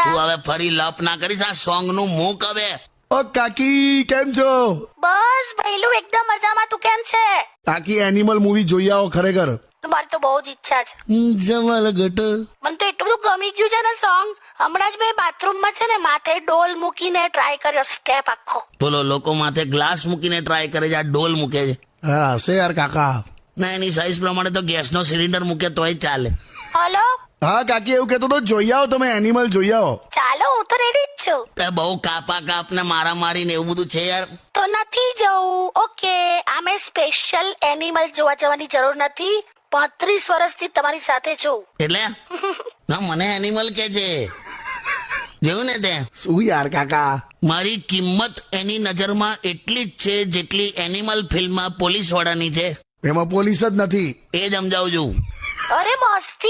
તું હવે ફરી લપ ના કરીશ, આ સોંગ નું મૂક હવે. ઓ કાકી કેમ છો? બસ ભઈલું એકદમ મજામાં. તું કેમ છે? કાકી એનિમલ મૂવી જોઈ આવો ખરેખર. મારી તો બહુ જ ઈચ્છા છે. જમલ ગટ મને તો એટલું બધું ગમી ગયું છે ને સોંગ. હમણાં જ મેં બાથરૂમમાં છે ને માથે ડોલ મૂકીને ટ્રાય કર્યો સ્ટેપ આખો. બોલો, લોકો માથે ગ્લાસ મૂકીને ટ્રાય કરે છે, આ ડોલ મૂકે છે. હા હશે યાર કાકા. ના, એની સાઈઝ પ્રમાણે તો ગેસનો સિલિન્ડર મૂકે તોય ચાલે. હલો, હા કાકી એવું કહેતો તો જોઈ આવો તમે એનિમલ જોઈ આવો. ચાલો હું તો રેડી જ છું. તે બહુ કાપા કાપ ને મારા મારી ને એવું બધું છે યાર. તો નથી જવું. ઓકે, આમે સ્પેશિયલ એનિમલ જોવા જવાની જરૂર નથી. 35 વર્ષથી તમારી સાથે છું. એટલે ના, મને એનિમલ કે છે. જોયું ને તે? શું યાર કાકા? મારી કિંમત એની નજરમાં એટલી જ છે જેટલી એનિમલ ફિલ્મમાં પોલીસ વાળાની છે. એમાં પોલીસ જ નથી. એ જ સમજાવું છું. અરે મસ્તી